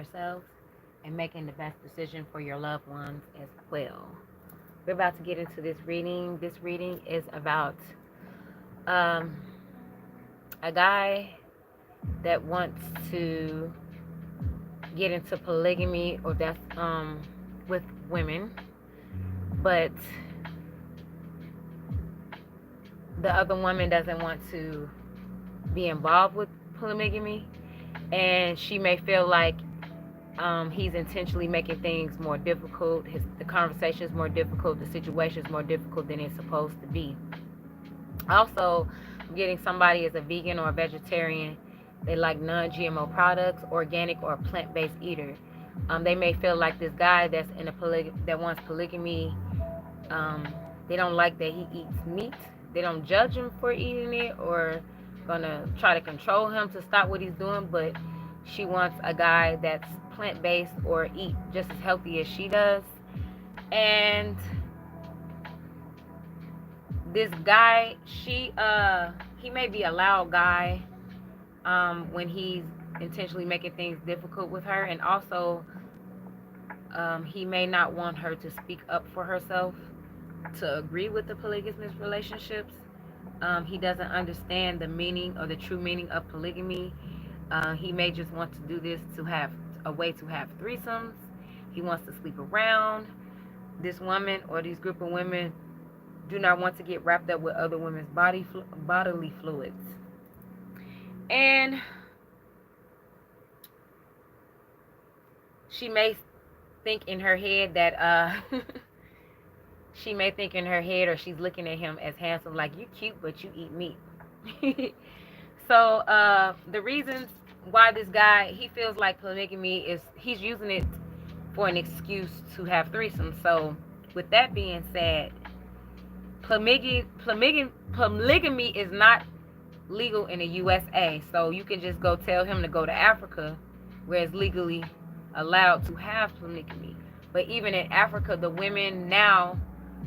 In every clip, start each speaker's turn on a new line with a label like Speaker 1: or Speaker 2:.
Speaker 1: yourselves and making the best decision for your loved ones as well. We're about to get into this reading. This reading is about um, a guy that wants to get into polygamy, or that's with women, but the other woman doesn't want to be involved with polygamy, and she may feel like he's intentionally making things more difficult. The conversation is more difficult. The situation is more difficult than it's supposed to be. Also, getting somebody as a vegan or a vegetarian. They like non-GMO products, organic or plant-based eater. They may feel like this guy that's in that wants polygamy. They don't like that he eats meat. They don't judge him for eating it or gonna try to control him to stop what he's doing. But she wants a guy that's plant-based or eat just as healthy as she does. And this guy, he may be a loud guy when he's intentionally making things difficult with her, and also he may not want her to speak up for herself to agree with the polygamous relationships. He doesn't understand the meaning or the true meaning of polygamy. He may just want to do this to have a way to have threesomes. He wants to sleep around. This woman or these group of women do not want to get wrapped up with other women's bodily fluids. And she may think in her head that she may think in her head, or she's looking at him as handsome, like, you cute but you eat meat. So the reasons why this guy, he feels like polygamy is, he's using it for an excuse to have threesomes. So with that being said, polygamy is not legal in the USA. So you can just go tell him to go to Africa, where it's legally allowed to have polygamy. But even in Africa, the women now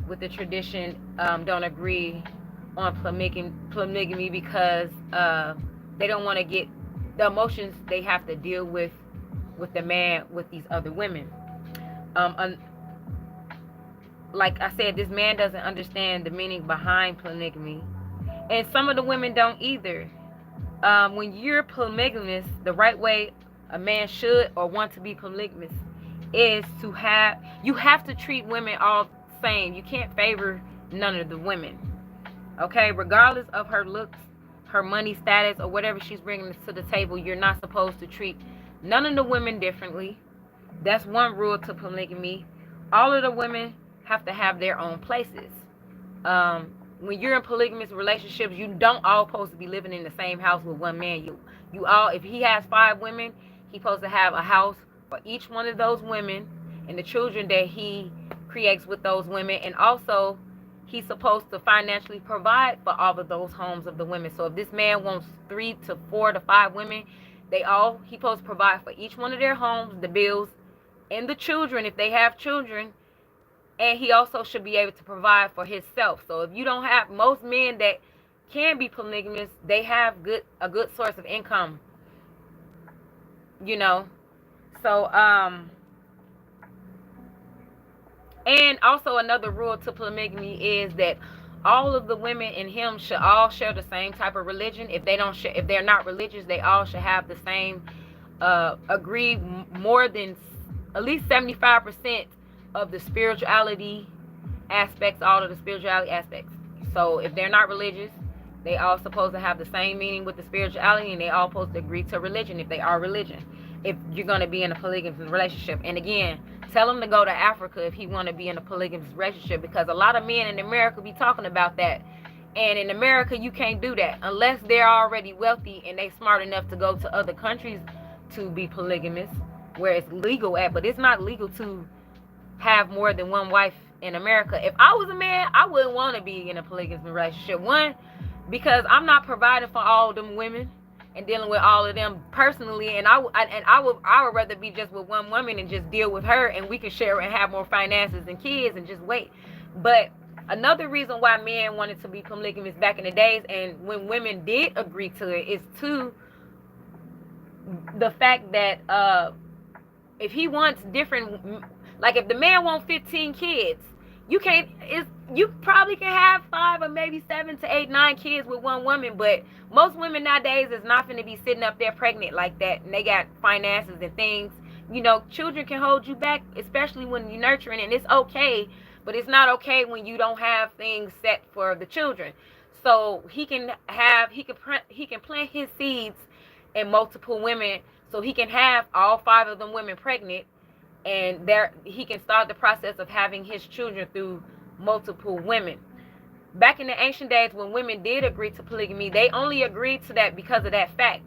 Speaker 1: with the tradition don't agree on polygamy because they don't want to get the emotions they have to deal with the man with these other women. Like I said, this man doesn't understand the meaning behind polygamy, and some of the women don't either. When you're polygamous, the right way a man should or want to be polygamous is to you have to treat women all the same. You can't favor none of the women, okay? Regardless of her looks, her money status, or whatever she's bringing to the table, you're not supposed to treat none of the women differently. That's one rule to polygamy. All of the women have to have their own places. When you're in polygamous relationships, you don't all supposed to be living in the same house with one man. You all, if he has 5 women, he's supposed to have a house for each one of those women and the children that he creates with those women. And also, he's supposed to financially provide for all of those homes of the women. So if this man wants 3 to 4 to 5 women, he's supposed to provide for each one of their homes, the bills, and the children if they have children. And he also should be able to provide for himself. So if you don't have, most men that can be polygamous, they have a good source of income, you know. So and also another rule to polygamy is that all of the women in him should all share the same type of religion. If they're not religious, they all should have the same agree more than at least 75% of the spirituality aspects, all of the spirituality aspects. So if they're not religious, they all supposed to have the same meaning with the spirituality, and they all supposed to agree to religion if they are religion, if you're going to be in a polygamous relationship. And again, tell him to go to Africa if he want to be in a polygamous relationship, because a lot of men in America be talking about that. And in America, you can't do that unless they're already wealthy and they smart enough to go to other countries to be polygamous, where it's legal at. But it's not legal to have more than one wife in America. If I was a man, I wouldn't want to be in a polygamous relationship. One, because I'm not providing for all them women and dealing with all of them personally, and I would rather be just with one woman and just deal with her, and we can share and have more finances and kids and just wait. But another reason why men wanted to be polygamous back in the days, and when women did agree to it, is to the fact that if he wants different, like if the man wants 15 kids, you can't, you probably can have 5 or maybe 7 to 8, 9 kids with one woman, but most women nowadays is not going to be sitting up there pregnant like that, and they got finances and things. You know, children can hold you back, especially when you're nurturing, and it's okay, but it's not okay when you don't have things set for the children. So he can plant his seeds in multiple women, so he can have all 5 of them women pregnant, and there he can start the process of having his children through multiple women. Back in the ancient days, when women did agree to polygamy, they only agreed to that because of that fact,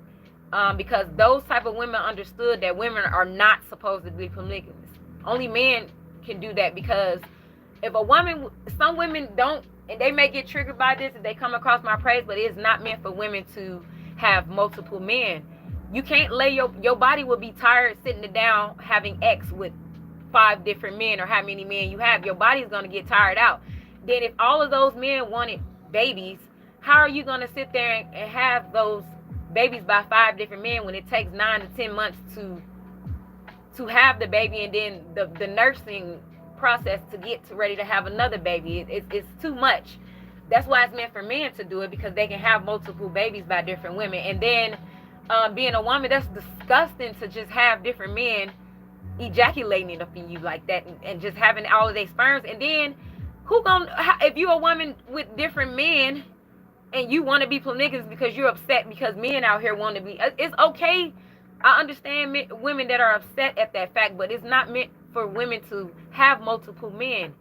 Speaker 1: because those type of women understood that women are not supposed to be polygamous. Only men can do that, because if a woman, some women don't, and they may get triggered by this if they come across my praise, but it's not meant for women to have multiple men. You can't lay your body will be tired sitting down having X with 5 different men, or how many men you have. Your body's going to get tired out. Then if all of those men wanted babies, how are you going to sit there and have those babies by 5 different men when it takes 9 to 10 months to have the baby, and then the nursing process to get ready to have another baby? It's too much. That's why it's meant for men to do it, because they can have multiple babies by different women. And then being a woman, that's disgusting to just have different men ejaculating up in you like that, and just having all of their sperms. And then if you're a woman with different men and you want to be polygamous because you're upset because men out here want to be, it's okay. I understand women that are upset at that fact, but it's not meant for women to have multiple men.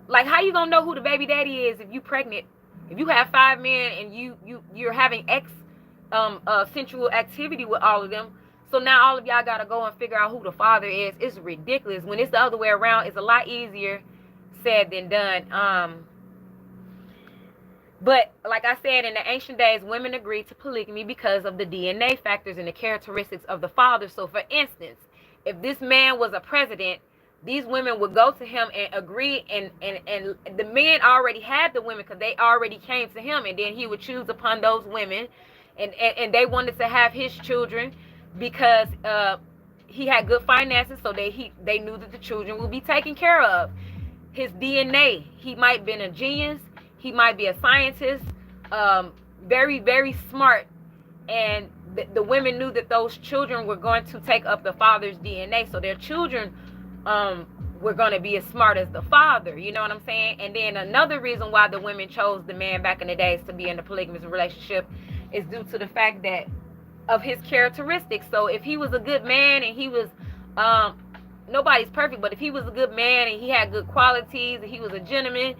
Speaker 1: Like, how you gonna know who the baby daddy is if you pregnant? If you have 5 men and you're having sensual activity with all of them, so now all of y'all gotta go and figure out who the father is. It's ridiculous. When it's the other way around, it's a lot easier said than done. But like I said, in the ancient days, women agreed to polygamy because of the DNA factors and the characteristics of the father. So for instance, if this man was a president, these women would go to him and agree, and the men already had the women because they already came to him, and then he would choose upon those women, and they wanted to have his children because he had good finances, so they knew that the children would be taken care of. His DNA, he might have been a genius, he might be a scientist, very, very smart, and the women knew that those children were going to take up the father's DNA, so their children were going to be as smart as the father. You know what I'm saying? And then another reason why the women chose the man back in the days to be in a polygamous relationship is due to the fact that of his characteristics. So if he was a good man, and he was nobody's perfect, but if he was a good man and he had good qualities and he was a gentleman,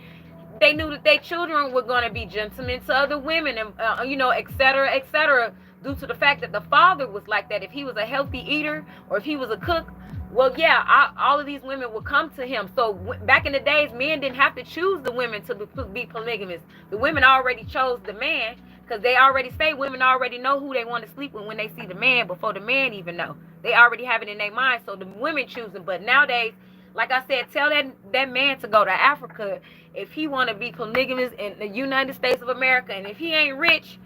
Speaker 1: they knew that their children were going to be gentlemen to other women, and etc., due to the fact that the father was like that. If he was a healthy eater, or if he was a cook, well, yeah, all of these women would come to him. So back in the days, men didn't have to choose the women to be polygamous. The women already chose the man, because they already say women already know who they want to sleep with when they see the man before the man even know. They already have it in their mind, so the women choose them. But nowadays, like I said, tell that man to go to Africa if he want to be polygamous in the United States of America. And if he ain't rich,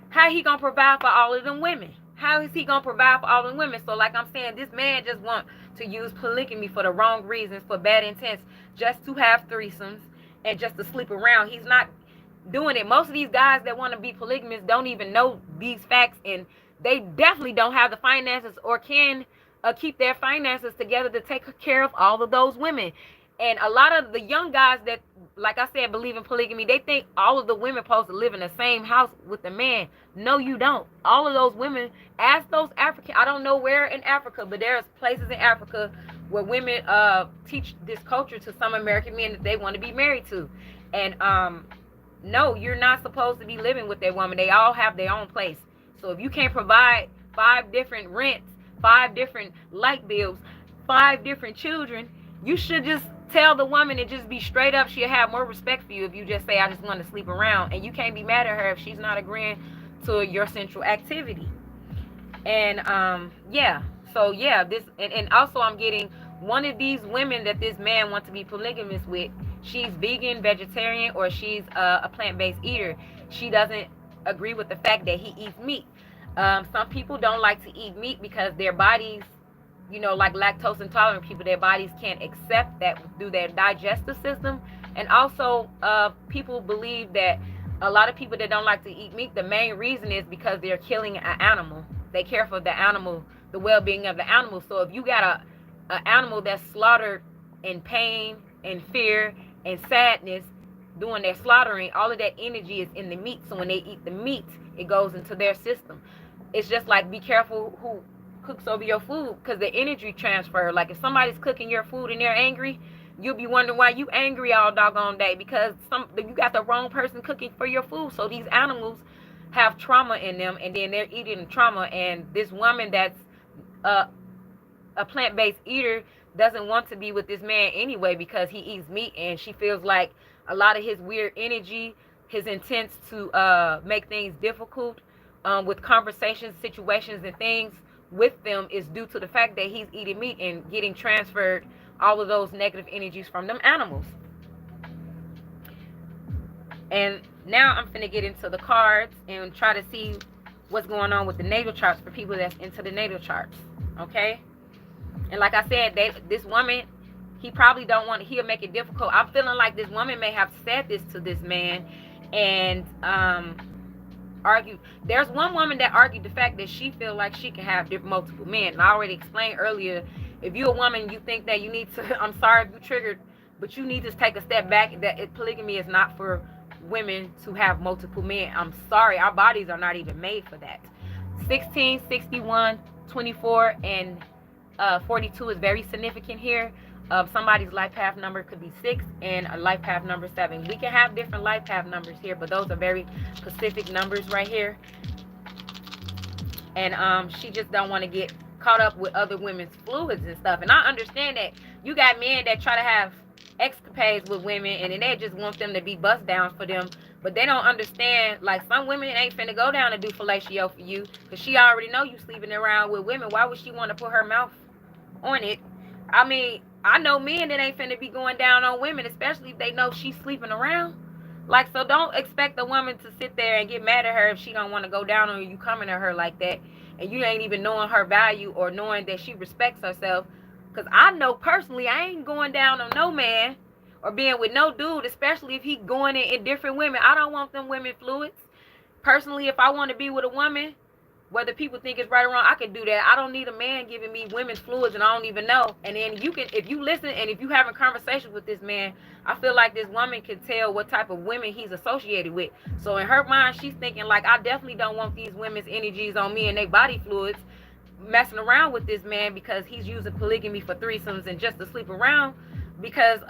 Speaker 1: how he gonna provide for all of them women? How is he gonna provide for all of them women? So like I'm saying, this man just want to use polygamy for the wrong reasons, for bad intents, just to have threesomes and just to sleep around. He's not doing it. Most of these guys that want to be polygamous don't even know these facts, and they definitely don't have the finances or can keep their finances together to take care of all of those women. And a lot of the young guys that, like I said, believe in polygamy, they think all of the women supposed to live in the same house with the man. No, you don't. All of those women, ask those African, I don't know where in Africa, but there's places in Africa where women teach this culture to some American men that they want to be married to. And no, you're not supposed to be living with that woman. They all have their own place. So if you can't provide 5 different rents, 5 different light bills, 5 different children, you should just tell the woman and just be straight up. She'll have more respect for you if you just say, I just want to sleep around. And you can't be mad at her if she's not agreeing to your central activity. And this and also I'm getting one of these women that this man wants to be polygamous with, she's vegan, vegetarian, or she's a plant-based eater. She doesn't agree with the fact that he eats meat. Some people don't like to eat meat because their bodies like lactose intolerant people, their bodies can't accept that through their digestive system. And also, people believe that a lot of people that don't like to eat meat, the main reason is because they're killing an animal. They care for the animal, the well-being of the animal. So if you got a animal that's slaughtered in pain and fear and sadness doing their slaughtering, all of that energy is in the meat. So when they eat the meat, it goes into their system. It's just like, be careful who cooks over your food, because the energy transfer. Like if somebody's cooking your food and they're angry, you'll be wondering why you angry all doggone day, because you got the wrong person cooking for your food. So these animals have trauma in them, and then they're eating trauma. And this woman that's a plant-based eater doesn't want to be with this man anyway, because he eats meat, and she feels like a lot of his weird energy, his intents to make things difficult with conversations, situations, and things with them is due to the fact that he's eating meat and getting transferred all of those negative energies from them animals. And now I'm finna get into the cards and try to see what's going on with the natal charts for people that's into the natal charts. Okay? And like I said, this woman, he probably don't want, he'll make it difficult. I'm feeling like this woman may have said this to this man and argued. There's one woman that argued the fact that she feel like she can have multiple men. And I already explained earlier, if you're a woman, you think that you need to, I'm sorry if you triggered, but you need to take a step back. That polygamy is not for women to have multiple men. I'm sorry, our bodies are not even made for that. 16, 61, 24, and 42 is very significant here. Somebody's life path number could be 6 and a life path number 7. We can have different life path numbers here, but those are very specific numbers right here. And she just don't want to get caught up with other women's fluids and stuff. And I understand that you got men that try to have escapades with women, and then they just want them to be bust downs for them. But they don't understand, like, some women ain't finna go down and do fellatio for you, because she already know you sleeping around with women. Why would she want to put her mouth on it? I mean, I know men that ain't finna be going down on women, especially if they know she's sleeping around. Like, so don't expect a woman to sit there and get mad at her if she don't want to go down on you coming at her like that, and you ain't even knowing her value or knowing that she respects herself. Because I know personally, I ain't going down on no man or being with no dude, especially if he going in different women. I don't want them women fluids. Personally, if I want to be with a woman, whether people think it's right or wrong, I can do that. I don't need a man giving me women's fluids and I don't even know. And then you can, if you listen and if you having conversations with this man, I feel like this woman can tell what type of women he's associated with. So in her mind, she's thinking like, I definitely don't want these women's energies on me and their body fluids messing around with this man, because he's using polygamy for threesomes and just to sleep around, because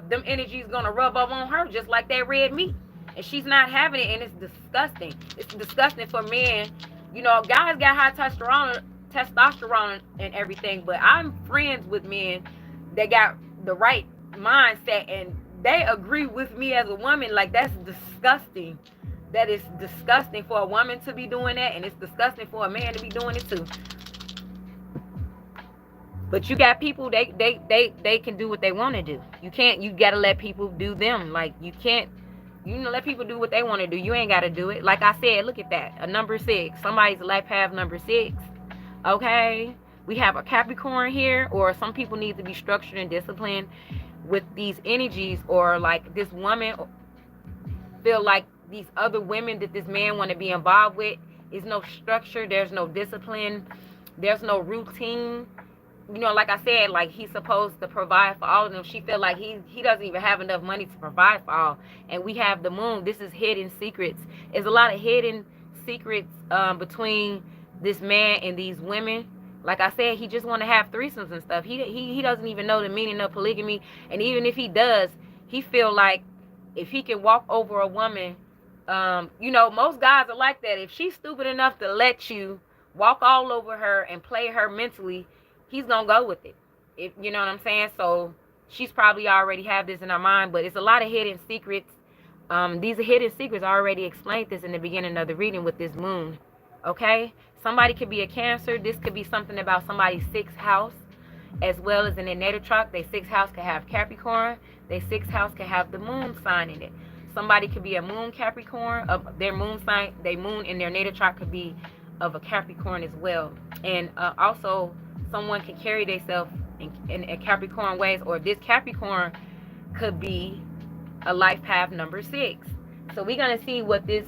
Speaker 1: them energies gonna rub up on her just like that red meat. And she's not having it, and it's disgusting. It's disgusting for men. You know, guys got high testosterone and everything, but I'm friends with men that got the right mindset, and they agree with me as a woman. Like, that's disgusting. That is disgusting for a woman to be doing that, and it's disgusting for a man to be doing it too. But you got people, they can do what they want to do. You gotta let people do them. Like, you can't, let people do what they want to do. You ain't gotta do it. Like I said, look at that, a number 6. Somebody's life path number 6. Okay, we have a Capricorn here, or some people need to be structured and disciplined with these energies, or like this woman feel like these other women that this man want to be involved with is no structure. There's no discipline. There's no routine. You know, like I said, like, he's supposed to provide for all of them. She feel like he doesn't even have enough money to provide for all. And we have the moon. This is hidden secrets. There's a lot of hidden secrets between this man and these women. Like I said, he just want to have threesomes and stuff. He doesn't even know the meaning of polygamy. And even if he does, he feel like if he can walk over a woman, most guys are like that. If she's stupid enough to let you walk all over her and play her mentally, he's gonna go with it. If you know what I'm saying. So she's probably already have this in her mind, but it's a lot of hidden secrets. These hidden secrets, I already explained this in the beginning of the reading with this moon. Okay, somebody could be a Cancer. This could be something about somebody's 6th house, as well as in their natal chart. Their 6th house could have Capricorn. Their 6th house could have the moon sign in it. Somebody could be a moon Capricorn. Their moon sign, their moon in their natal chart could be of a Capricorn as well. And also, someone can carry themselves in Capricorn ways, or this Capricorn could be a life path number 6. So we're gonna see what this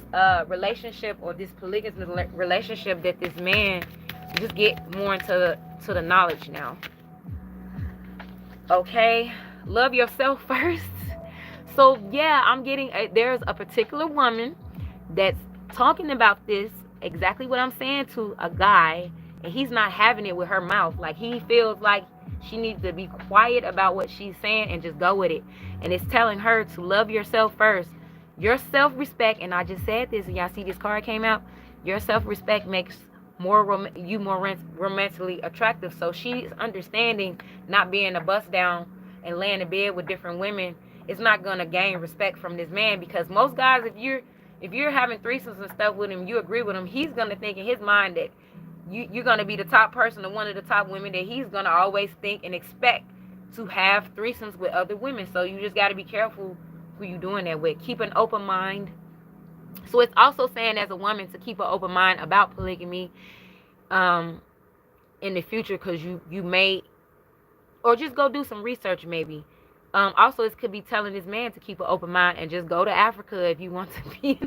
Speaker 1: relationship, or this polygamous relationship that this man, just get more into the knowledge now. Okay, love yourself first. So yeah, I'm getting there's a particular woman that's talking about this, exactly what I'm saying, to a guy, and he's not having it with her mouth. Like, he feels like she needs to be quiet about what she's saying and just go with it. And it's telling her to love yourself first. Your self-respect, and I just said this, and y'all see this card came out, your self-respect makes you more romantically attractive. So she's understanding, not being a bust down and laying in bed with different women is not gonna gain respect from this man, because most guys, if you're having threesomes and stuff with him, you agree with him, he's gonna think in his mind that you're gonna be the top person, or one of the top women that he's gonna always think and expect to have threesomes with other women. So you just gotta be careful who you doing that with. Keep an open mind. So it's also saying, as a woman, to keep an open mind about polygamy in the future, because you may, or just go do some research maybe. Also, it could be telling this man to keep an open mind and just go to Africa if you want to be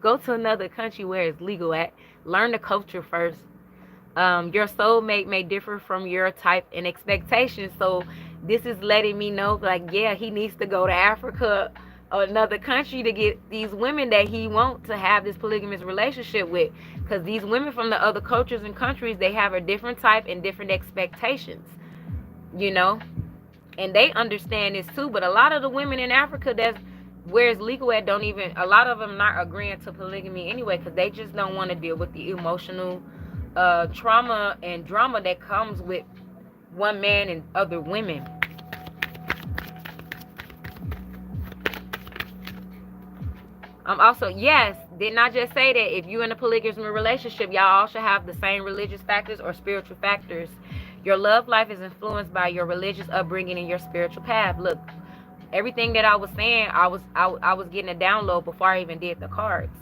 Speaker 1: go to another country where it's legal at. Learn the culture first. Your soulmate may differ from your type and expectations. So this is letting me know, like, yeah, he needs to go to Africa or another country to get these women that he wants to have this polygamous relationship with. Because these women from the other cultures and countries, they have a different type and different expectations, you know. And they understand this too. But a lot of the women in Africa, that's where it's legal at, don't even, a lot of them not agreeing to polygamy anyway, because they just don't want to deal with the emotional trauma and drama that comes with one man and other women. Also, yes, didn't I just say that if you're in a polygamous relationship, y'all all should have the same religious factors or spiritual factors. Your love life is influenced by your religious upbringing and your spiritual path. Look, everything that I was saying, I was getting a download before I even did the cards.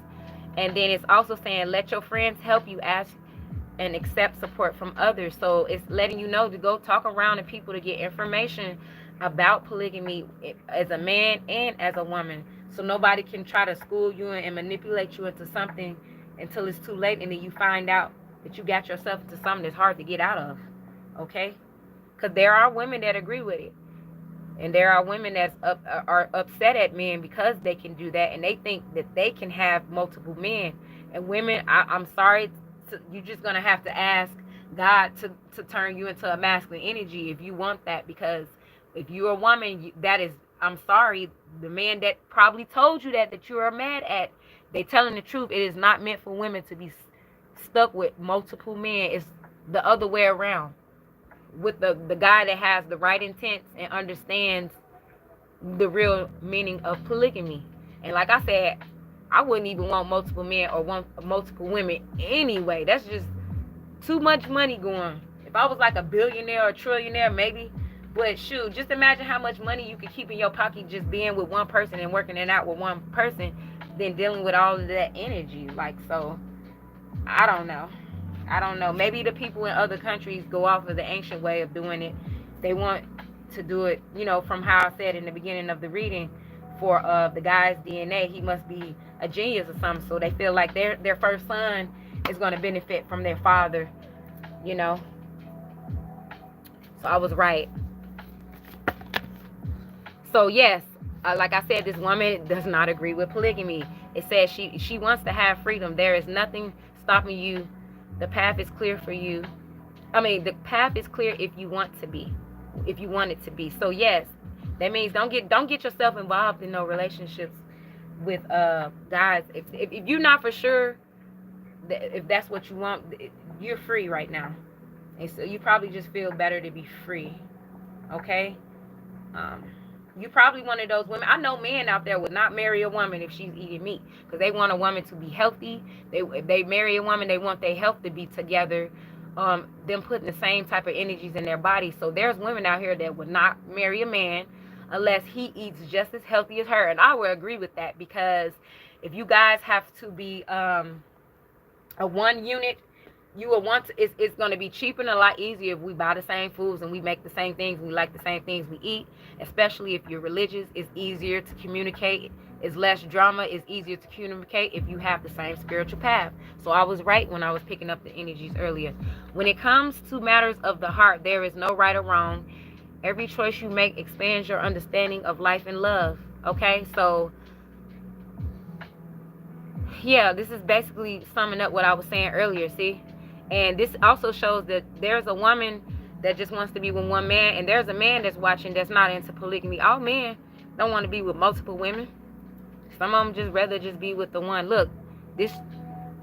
Speaker 1: And then it's also saying, let your friends help you ask and accept support from others. So it's letting you know to go talk around to people to get information about polygamy as a man and as a woman. So nobody can try to school you and manipulate you into something until it's too late, and then you find out that you got yourself into something that's hard to get out of. Okay? Because there are women that agree with it. And there are women that are upset at men because they can do that, and they think that they can have multiple men. And women, I'm sorry, you're just going to have to ask God to turn you into a masculine energy if you want that. Because if you're a woman, that is, I'm sorry, the man that probably told you that you are mad at, they telling the truth. It is not meant for women to be stuck with multiple men. It's the other way around. With the guy that has the right intents and understands the real meaning of polygamy. And like I said, I wouldn't even want multiple men or want multiple women anyway. That's just too much money going. If I was like a billionaire or trillionaire, maybe. But shoot, just imagine how much money you could keep in your pocket just being with one person and working it out with one person, than dealing with all of that energy. Like, so I don't know. Maybe the people in other countries go off of the ancient way of doing it. They want to do it, from how I said in the beginning of the reading, for the guy's DNA, he must be a genius or something. So they feel like their first son is going to benefit from their father, So I was right. So yes, like I said, this woman does not agree with polygamy. It says she wants to have freedom. There is nothing stopping you. The path is clear for you. The path is clear if you want to be, if you want it to be. So yes, that means don't get yourself involved in no relationships with guys. If you're not for sure if that's what you want, you're free right now, and so you probably just feel better to be free. Okay. You probably one of those women. I know men out there would not marry a woman if she's eating meat, because they want a woman to be healthy. If they marry a woman, they want their health to be together. Them putting the same type of energies in their body. So there's women out here that would not marry a man unless he eats just as healthy as her. And I would agree with that, because if you guys have to be a one unit, you will want to, it's going to be cheaper and a lot easier if we buy the same foods and we make the same things, we like the same things we eat. Especially if you're religious, it's easier to communicate, it's less drama, it's easier to communicate if you have the same spiritual path. So I was right when I was picking up the energies earlier. When it comes to matters of the heart, there is no right or wrong. Every choice you make expands your understanding of life and love. Okay, so yeah, this is basically summing up what I was saying earlier, see? And this also shows that there's a woman that just wants to be with one man, and there's a man that's watching that's not into polygamy. All men don't want to be with multiple women. Some of them just rather just be with the one. Look, this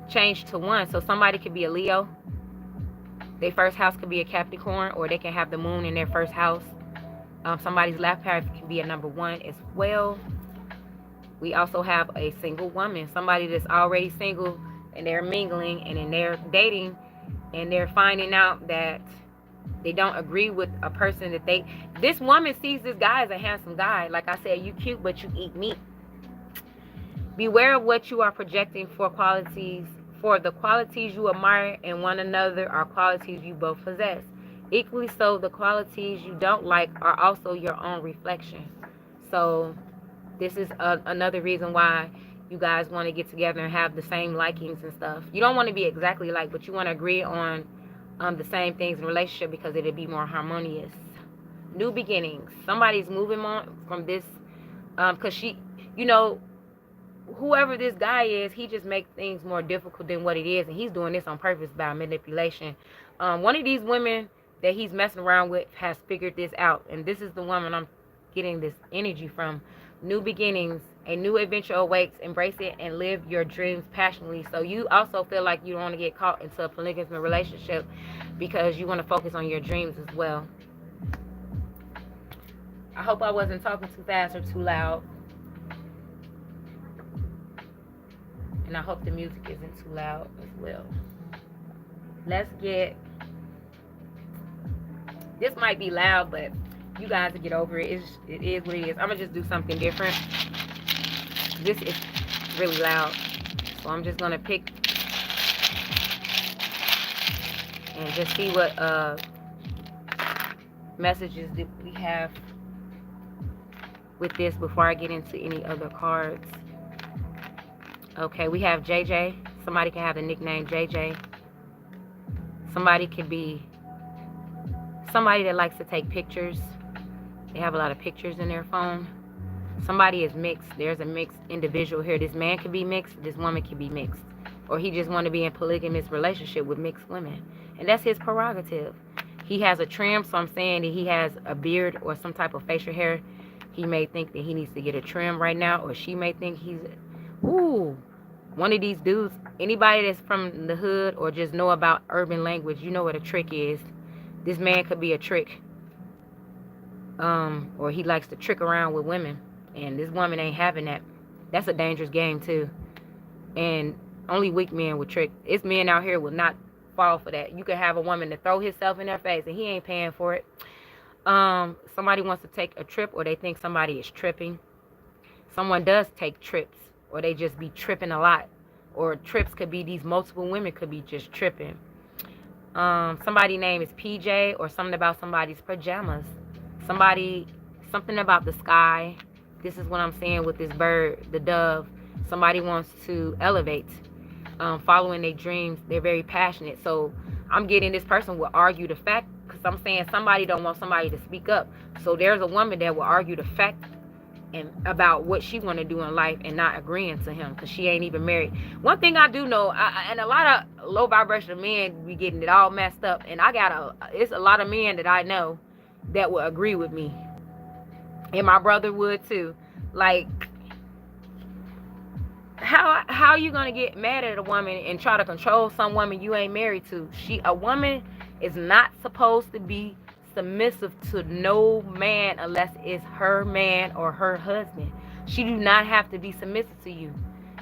Speaker 1: changed to one, so somebody could be a Leo. Their first house could be a Capricorn, or they can have the moon in their first house. Somebody's life path can be a number 1 as well. We also have a single woman, somebody that's already single, and they're mingling, and then they're dating, and they're finding out that they don't agree with a person that this woman sees this guy as a handsome guy. Like I said, you cute, but you eat meat. Beware of what you are projecting for qualities. For the qualities you admire in one another are qualities you both possess. Equally so, the qualities you don't like are also your own reflection. So this is another reason why you guys want to get together and have the same likings and stuff. You don't want to be exactly like, but you want to agree on the same things in a relationship, because it'll be more harmonious. New beginnings. Somebody's moving on from this, because she, whoever this guy is, he just makes things more difficult than what it is, and he's doing this on purpose by manipulation. One of these women that he's messing around with has figured this out, and this is the woman I'm getting this energy from. New beginnings, a new adventure awaits. Embrace it and live your dreams passionately. So you also feel like you don't want to get caught into a polygamous relationship, because you want to focus on your dreams as well. I hope I wasn't talking too fast or too loud. And I hope the music isn't too loud as well. Let's get... This might be loud, but you guys will get over it. It is what it is. I'm going to just do something different. This is really loud. So I'm just going to pick and just see what messages that we have with this before I get into any other cards. Okay, we have JJ. Somebody can have the nickname JJ. Somebody could be somebody that likes to take pictures. They have a lot of pictures in their phone. Somebody is mixed. There's a mixed individual here. This man could be mixed. This woman could be mixed. Or he just want to be in polygamous relationship with mixed women. And that's his prerogative. He has a trim, so I'm saying that he has a beard or some type of facial hair. He may think that he needs to get a trim right now, or she may think he's... Ooh, one of these dudes, anybody that's from the hood or just know about urban language, you know what a trick is. This man could be a trick. Or he likes to trick around with women. And this woman ain't having that. That's a dangerous game too. And only weak men would trick. It's men out here will not fall for that. You can have a woman to throw himself in their face and he ain't paying for it. Somebody wants to take a trip, or they think somebody is tripping. Someone does take trips, or they just be tripping a lot. Or trips could be these multiple women could be just tripping. Somebody's name is PJ, or something about somebody's pajamas. Something about the sky. This is what I'm saying with this bird, the dove. Somebody wants to elevate, following their dreams. They're very passionate. So I'm getting this person will argue the fact, because I'm saying somebody don't want somebody to speak up. So there's a woman that will argue the fact and about what she want to do in life and not agreeing to him, because she ain't even married. One thing I do know, and a lot of low vibrational men be getting it all messed up, and it's a lot of men that I know that will agree with me, and my brother would too. Like, how you gonna get mad at a woman and try to control some woman you ain't married to? A woman is not supposed to be submissive to no man unless it's her man or her husband. She do not have to be submissive to you.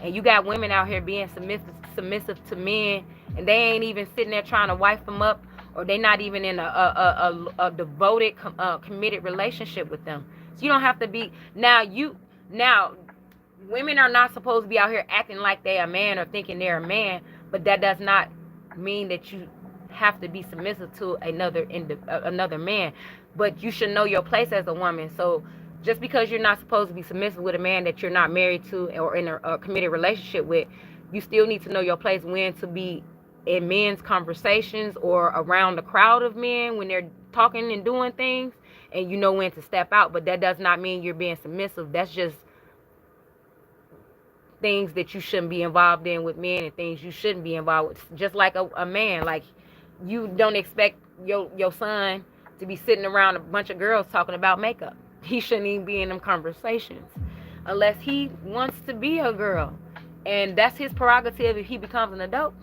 Speaker 1: And you got women out here being submissive to men, and they ain't even sitting there trying to wife them up, or they not even in a devoted, committed relationship with them. So you don't have to be. Now women are not supposed to be out here acting like they a man or thinking they're a man, but that does not mean that you have to be submissive to another man, but you should know your place as a woman. So just because you're not supposed to be submissive with a man that you're not married to or in a committed relationship with, you still need to know your place, when to be in men's conversations or around a crowd of men when they're talking and doing things, and you know when to step out. But that does not mean you're being submissive. That's just things that you shouldn't be involved in with men, and things you shouldn't be involved with. Just like a man, like, you don't expect your son to be sitting around a bunch of girls talking about makeup. He shouldn't even be in them conversations unless he wants to be a girl, and that's his prerogative if he becomes an adult.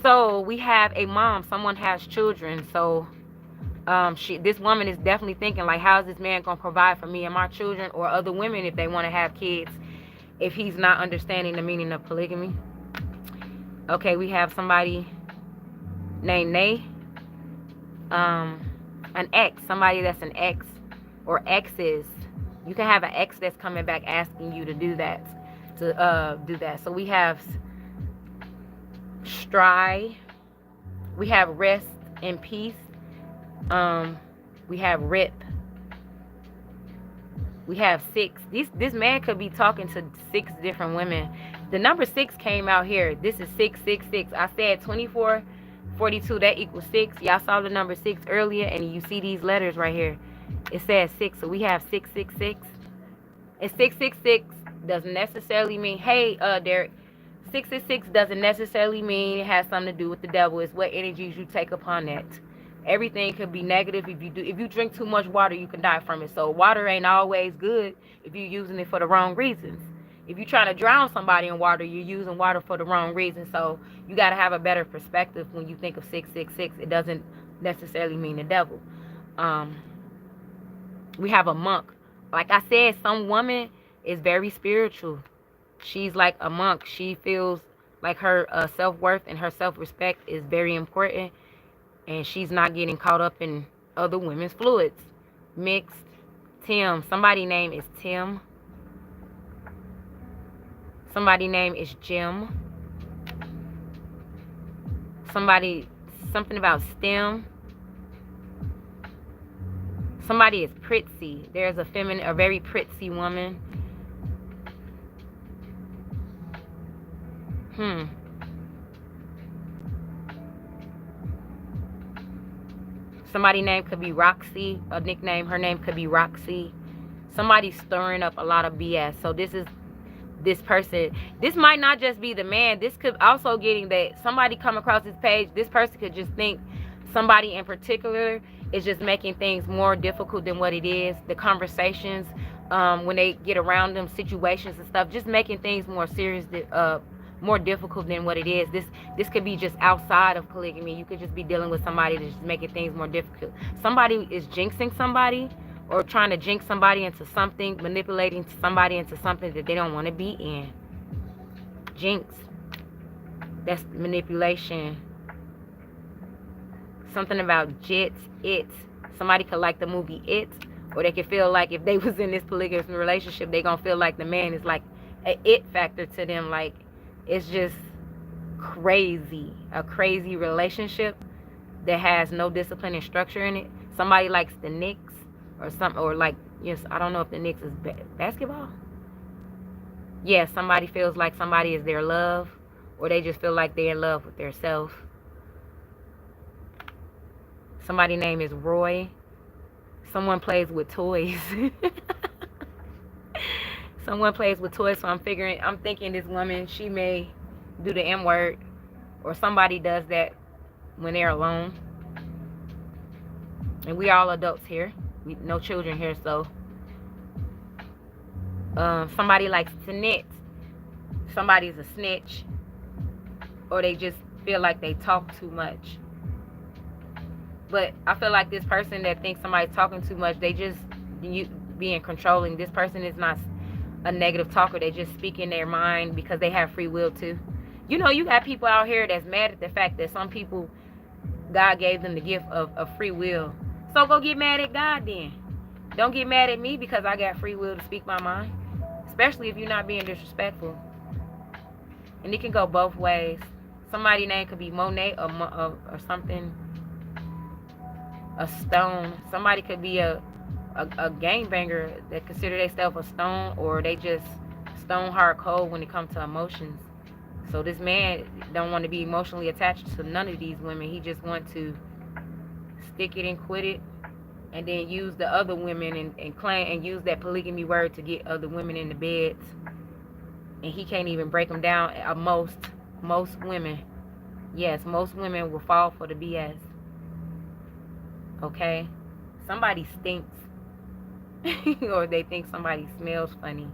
Speaker 1: So we have a mom, someone has children. So this woman is definitely thinking, like, how is this man gonna provide for me and my children, or other women if they want to have kids, if he's not understanding the meaning of polygamy. Okay, we have somebody named Nay, an ex, somebody that's an ex or exes. You can have an ex that's coming back asking you to do that, So we have Stry, we have Rest in Peace, we have Rip, we have 6. This man could be talking to 6 different women. The number 6 came out here. This is 666. I said 2442, that equals 6. Y'all saw the number 6 earlier, and you see these letters right here. It says 6, so we have 666. And 666 doesn't necessarily mean, hey, Derek, 666 doesn't necessarily mean it has something to do with the devil. It's what energies you take upon that. Everything could be negative. If you drink too much water, you can die from it. So water ain't always good if you're using it for the wrong reasons. If you're trying to drown somebody in water, you're using water for the wrong reason. So you got to have a better perspective when you think of 666. It doesn't necessarily mean the devil. We have a monk. Like I said, some woman is very spiritual. She's like a monk. She feels like her self-worth and her self-respect is very important, and she's not getting caught up in other women's fluids. Mixed. Tim. Somebody's name is Tim. Somebody's name is Jim. Something about STEM. Somebody is Pritzy. There's a very Pritzy woman. Somebody's name could be Roxy. A nickname, her name could be Roxy. Somebody's stirring up a lot of BS. So this person, this might not just be the man. This could also getting that somebody come across this page. This person could just think somebody in particular is just making things more difficult than what it is. The conversations, when they get around them, situations and stuff, just making things more serious, more difficult than what it is. This could be just outside of polygamy. You could just be dealing with somebody that's just making things more difficult. Somebody is jinxing somebody, or trying to jinx somebody into something, manipulating somebody into something that they don't want to be in. Jinx. That's manipulation. Something about it. Somebody could like the movie It, or they could feel like if they was in this polygamous relationship, they gonna feel like the man is like an it factor to them. Like, it's just crazy. A crazy relationship that has no discipline and structure in it. Somebody likes the Knicks or something, or like, yes, I don't know if the Knicks is basketball. Yeah, somebody feels like somebody is their love, or they just feel like they're in love with their self. Somebody's name is Roy. Someone plays with toys. Someone plays with toys, so I'm thinking this woman, she may do the M word, or somebody does that when they're alone. And we all adults here. No children here, so. Somebody likes to knit. Somebody's a snitch. Or they just feel like they talk too much. But I feel like this person that thinks somebody's talking too much, they just being controlling. This person is not a negative talker. They just speak in their mind because they have free will too. You know, you got people out here that's mad at the fact that some people, God gave them the gift of free will. So go get mad at God then. Don't get mad at me because I got free will to speak my mind. Especially if you're not being disrespectful. And it can go both ways. Somebody's name could be Monet or something. A stone. Somebody could be a gangbanger that consider themselves a stone, or they just stone hard cold when it comes to emotions. So this man don't want to be emotionally attached to none of these women. He just want to stick it and quit it, and then use the other women and claim and use that polygamy word to get other women in the beds. And he can't even break them down. Most women, yes, most women will fall for the BS. Okay, somebody stinks, or they think somebody smells funny.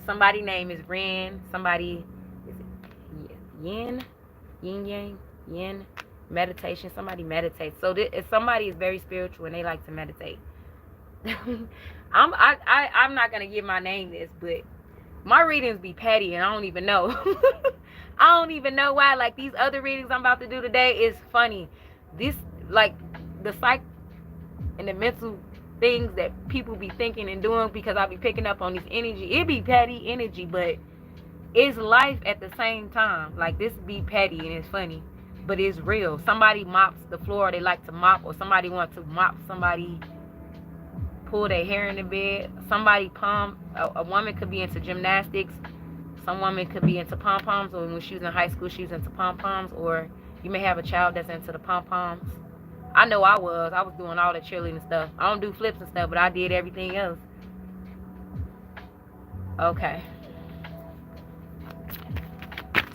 Speaker 1: Somebody name is Ren. Somebody is it Yin, Yin Yang, Yin. Meditation. Somebody meditates. So if somebody is very spiritual and they like to meditate. I'm not gonna give my name this, but my readings be petty and I don't even know. I don't even know why. Like these other readings I'm about to do today is funny. This like the psych and the mental things that people be thinking and doing, because I be picking up on this energy. It be petty energy, but it's life at the same time. Like this be petty and it's funny, but it's real. Somebody mops the floor, they like to mop, or somebody wants to mop somebody, pull their hair in the bed. Somebody a woman could be into gymnastics. Some woman could be into pom-poms, or when she was in high school she was into pom-poms, or you may have a child that's into the pom-poms. I know I was doing all the cheerleading stuff. I don't do flips and stuff, but I did everything else. Okay.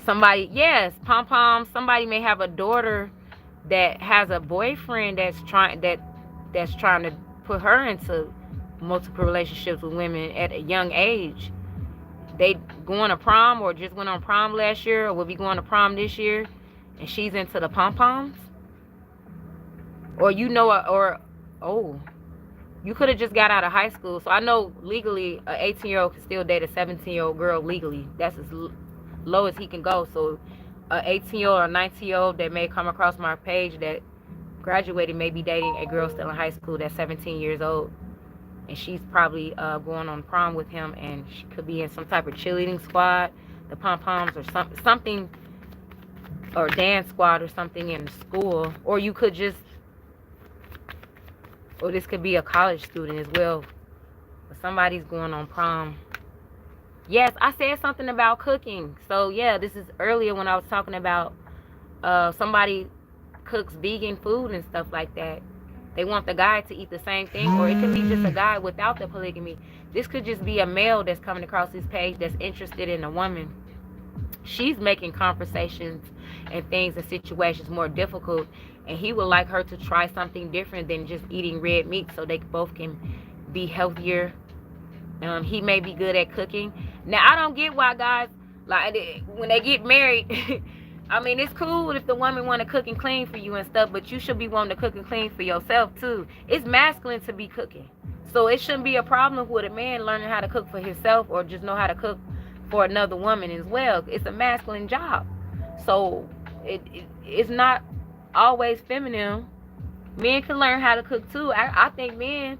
Speaker 1: Somebody, yes, pom-poms. Somebody may have a daughter that has a boyfriend that's trying to put her into multiple relationships with women at a young age. They going to prom, or just went on prom last year, or will be going to prom this year, and she's into the pom-poms. Or you could have just got out of high school. So I know legally an 18-year-old can still date a 17-year-old girl legally. That's as low as he can go. So an 18-year-old or 19-year-old that may come across my page that graduated may be dating a girl still in high school that's 17 years old. And she's probably going on prom with him, and she could be in some type of cheerleading squad, the pom-poms, or something, or dance squad or something in school. Or you could just, or this could be a college student as well. But somebody's going on prom. Yes, I said something about cooking. So yeah, this is earlier when I was talking about somebody cooks vegan food and stuff like that. They want the guy to eat the same thing, or it could be just a guy without the polygamy. This could just be a male that's coming across this page that's interested in a woman. She's making conversations and things and situations more difficult, and he would like her to try something different than just eating red meat, so they both can be healthier. He may be good at cooking. Now, I don't get why guys, like, when they get married, I mean, it's cool if the woman want to cook and clean for you and stuff, but you should be wanting to cook and clean for yourself too. It's masculine to be cooking, so it shouldn't be a problem with a man learning how to cook for himself, or just know how to cook for another woman as well. It's a masculine job, so it's not always feminine. Men can learn how to cook too. I think men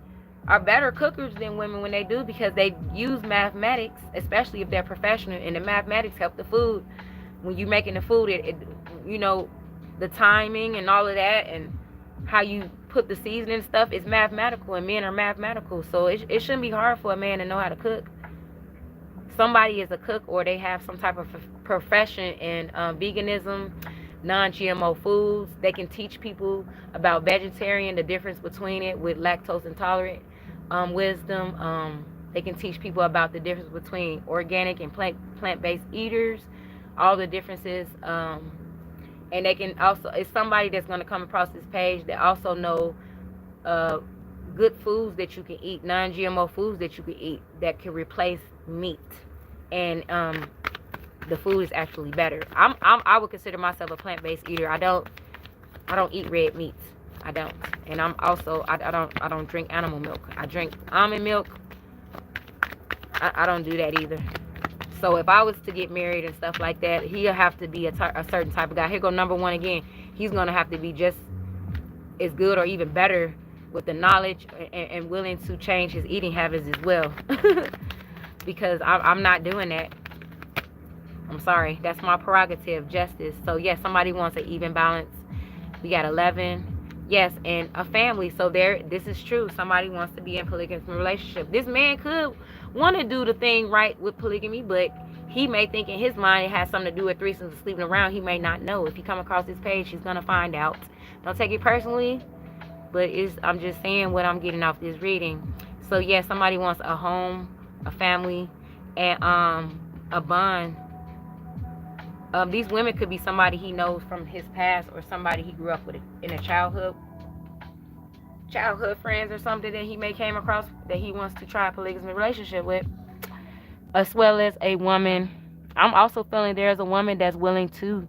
Speaker 1: are better cookers than women when they do, because they use mathematics, especially if they're professional, and the mathematics help the food. When you're making the food, you know, the timing and all of that, and how you put the seasoning and stuff is mathematical, and men are mathematical. So it shouldn't be hard for a man to know how to cook. Somebody is a cook, or they have some type of profession in veganism, non-GMO foods. They can teach people about vegetarian, the difference between it with lactose intolerant wisdom. They can teach people about the difference between organic and plant-based eaters, all the differences. And they can also, it's somebody that's going to come across this page that also know good foods that you can eat, non-GMO foods that you can eat that can replace meat, and the food is actually better. I would consider myself a plant-based eater. I don't eat red meats. I don't. And I'm also, I don't drink animal milk. I drink almond milk. I don't do that either. So if I was to get married and stuff like that, he'll have to be a certain type of guy. Here go number one again. He's going to have to be just as good or even better with the knowledge and willing to change his eating habits as well. Because I'm not doing that. I'm sorry, that's my prerogative, justice. So yes, somebody wants an even balance. We got 11. Yes, and a family. So there, this is true. Somebody wants to be in polygamous relationship. This man could want to do the thing right with polygamy, but he may think in his mind it has something to do with threesomes and sleeping around. He may not know. If you come across this page, he's gonna find out. Don't take it personally, but I'm just saying what I'm getting off this reading. So yeah, somebody wants a home, a family, and a bond. These women could be somebody he knows from his past or somebody he grew up with in a childhood friends or something that he may came across that he wants to try a polygamous relationship with, as well as a woman. I'm also feeling there's a woman that's willing to,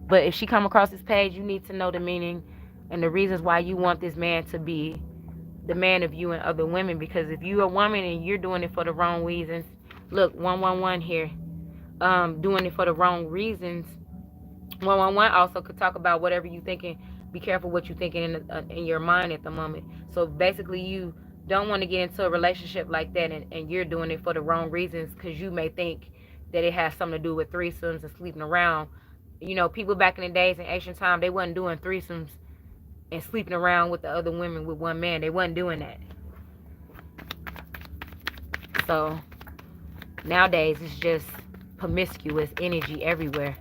Speaker 1: but if she come across this page, you need to know the meaning and the reasons why you want this man to be the man of you and other women, because if you're a woman and you're doing it for the wrong reasons, look, 111 here, doing it for the wrong reasons. 111 also could talk about whatever you thinking. Be careful what you're thinking in your mind at the moment. So basically, you don't want to get into a relationship like that, and you're doing it for the wrong reasons because you may think that it has something to do with threesomes and sleeping around. You know, people back in the days in ancient time, they wasn't doing threesomes and sleeping around with the other women with one man. They wasn't doing that. So nowadays, it's just promiscuous energy everywhere.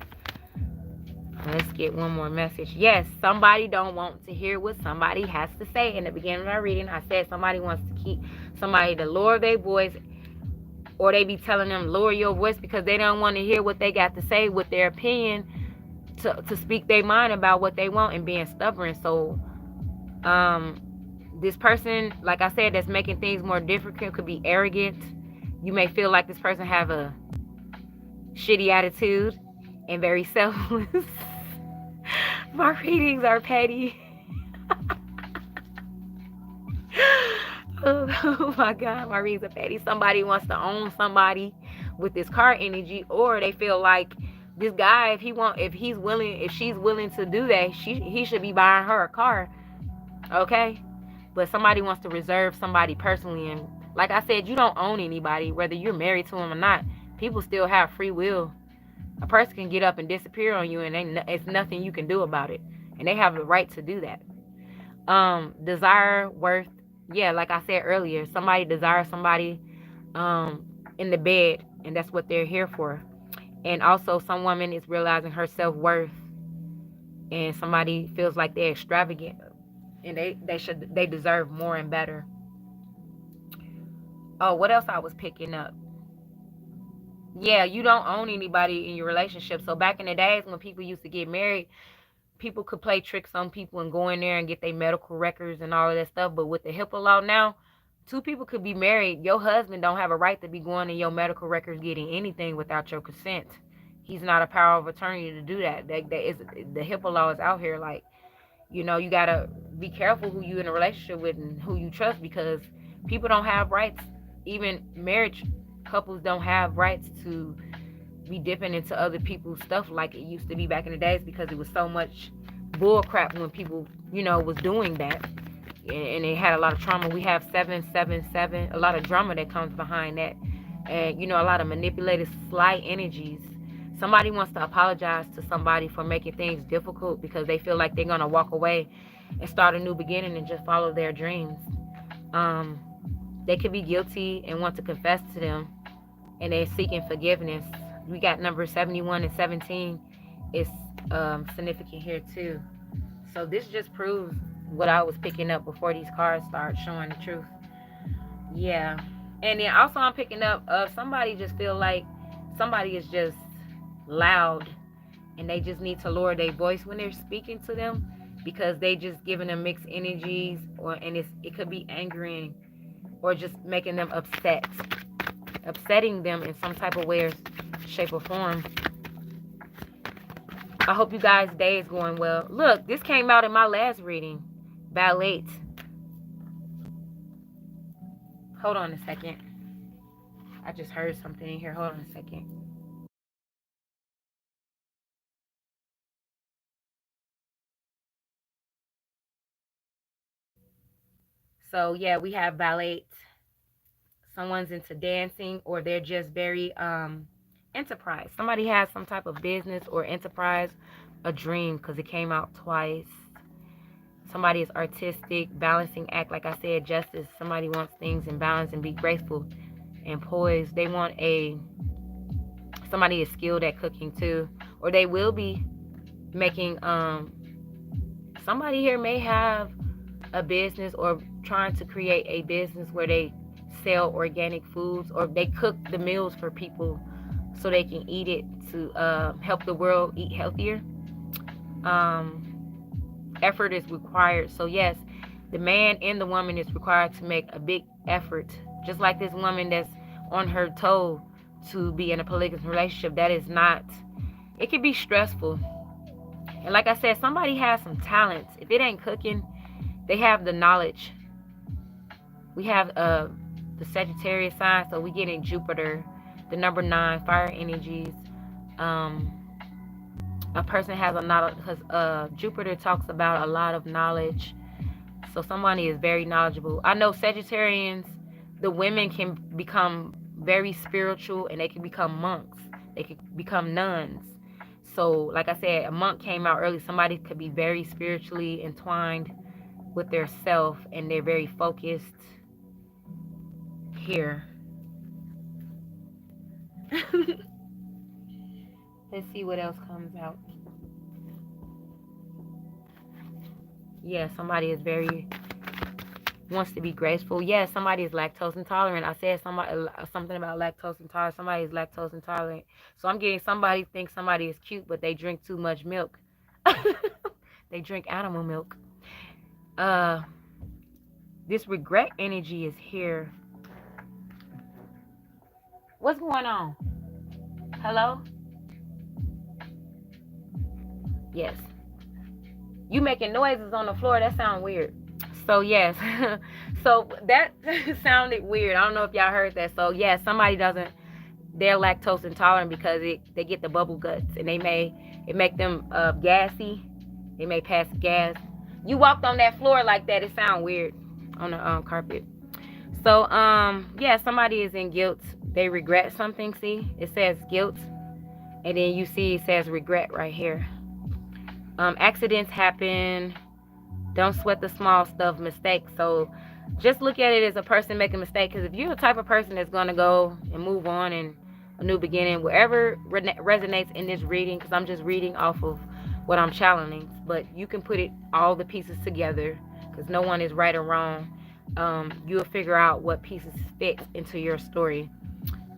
Speaker 1: Let's get one more message. Yes, somebody don't want to hear what somebody has to say. In the beginning of my reading, I said somebody wants to keep somebody to lower their voice, or they be telling them lower your voice because they don't want to hear what they got to say with their opinion, to speak their mind about what they want, and being stubborn. So this person, like I said, that's making things more difficult could be arrogant. You may feel like this person have a shitty attitude and very selfless. My readings are petty. Oh my God, my readings are petty. Somebody wants to own somebody with this car energy, or they feel like this guy, if she's willing to do that, he should be buying her a car. Okay? But somebody wants to reserve somebody personally, and like I said, you don't own anybody, whether you're married to them or not. People still have free will. A person can get up and disappear on you, and it's nothing you can do about it. And they have the right to do that. Desire, worth. Yeah, like I said earlier, somebody desires somebody in the bed, and that's what they're here for. And also, some woman is realizing her self-worth, and somebody feels like they're extravagant, and they deserve more and better. Oh, what else I was picking up? Yeah, you don't own anybody in your relationship. So back in the days when people used to get married, people could play tricks on people and go in there and get their medical records and all of that stuff. But with the HIPAA law now, two people could be married. Your husband don't have a right to be going in your medical records getting anything without your consent. He's not a power of attorney to do that. The HIPAA law is out here. Like, you know, you gotta be careful who you in a relationship with and who you trust, because people don't have rights. Even marriage couples don't have rights to be dipping into other people's stuff like it used to be back in the days, because it was so much bull crap when people, you know, was doing that, and it had a lot of trauma. We have 777, a lot of drama that comes behind that, and you know, a lot of manipulated, slight energies. Somebody wants to apologize to somebody for making things difficult because they feel like they're gonna walk away and start a new beginning and just follow their dreams. They could be guilty and want to confess to them, and they're seeking forgiveness. We got number 71 and 17 is significant here too. So this just proves what I was picking up before these cards start showing the truth. Yeah. And then also I'm picking up somebody just feel like somebody is just loud, and they just need to lower their voice when they're speaking to them, because they just giving them mixed energies, and it could be angering or just making them upsetting them in some type of way or shape or form. I hope you guys' day is going well. Look, this came out in my last reading. Ballet. Hold on a second. I just heard something in here. Hold on a second. So yeah, we have ballet. Someone's into dancing, or they're just very enterprise. Somebody has some type of business or enterprise, a dream, because it came out twice. Somebody is artistic, balancing act, like I said, justice. Somebody wants things in balance and be graceful and poised. They want somebody is skilled at cooking too, or they will be making. Somebody here may have a business or trying to create a business where they sell organic foods, or they cook the meals for people so they can eat it to help the world eat healthier. Effort is required. So yes, the man and the woman is required to make a big effort. Just like this woman that's on her toe to be in a polygamous relationship, that is not, it can be stressful. And like I said, somebody has some talents. If it ain't cooking, they have the knowledge. We have the Sagittarius sign, so we get in Jupiter, the number 9, fire energies. A person has a knowledge, because Jupiter talks about a lot of knowledge. So somebody is very knowledgeable. I know Sagittarians, the women can become very spiritual, and they can become monks. They can become nuns. So like I said, a monk came out early. Somebody could be very spiritually entwined with their self, and they're very focused here. Let's see what else comes out. Yeah, somebody is very, wants to be graceful. Yeah, somebody is lactose intolerant. I said something about lactose intolerant. Somebody is lactose intolerant. So I'm getting somebody thinks somebody is cute, but they drink too much milk. They drink animal milk. This regret energy is here. What's going on? Hello? Yes. You making noises on the floor, that sounds weird. So yes. So that sounded weird. I don't know if y'all heard that. So yeah, somebody they're lactose intolerant because they get the bubble guts, and it make them gassy. They may pass gas. You walked on that floor like that, it sounds weird on the carpet. So yeah, somebody is in guilt. They regret something. See, it says guilt, and then you see it says regret right here. Accidents happen. Don't sweat the small stuff, mistakes. So just look at it as a person making a mistake, because if you're the type of person that's going to go and move on and a new beginning, wherever resonates in this reading, because I'm just reading off of what I'm channeling, but you can put all the pieces together, because no one is right or wrong. You'll figure out what pieces fit into your story.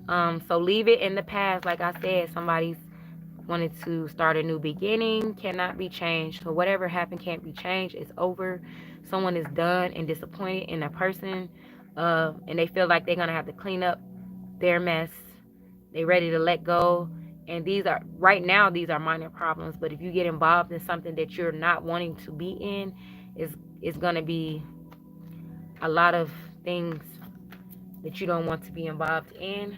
Speaker 1: So leave it in the past. Like I said, somebody's wanted to start a new beginning, cannot be changed. So whatever happened can't be changed. It's over. Someone is done and disappointed in a person, and they feel like they're gonna have to clean up their mess. They're ready to let go. And these are minor problems. But if you get involved in something that you're not wanting to be in, it's gonna be a lot of things that you don't want to be involved in.